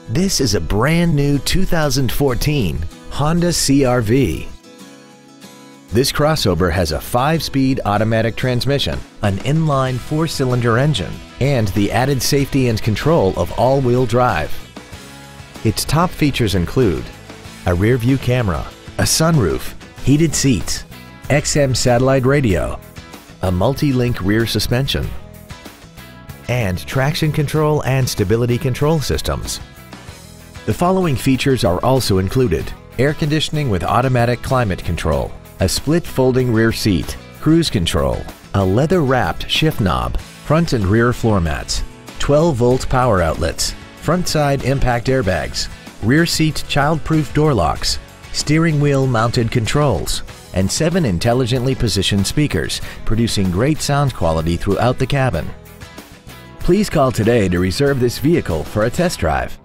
This is a brand new 2014 Honda CR-V. This crossover has a 5-speed automatic transmission, an inline 4-cylinder engine, and the added safety and control of all-wheel drive. Its top features include a rear-view camera, a sunroof, heated seats, XM satellite radio, a multi-link rear suspension, and traction control and stability control systems. The following features are also included: air conditioning with automatic climate control, a split folding rear seat, cruise control, a leather-wrapped shift knob, front and rear floor mats, 12-volt power outlets, front side impact airbags, rear seat child-proof door locks, steering wheel mounted controls, and 7 intelligently positioned speakers, producing great sound quality throughout the cabin. Please call today to reserve this vehicle for a test drive.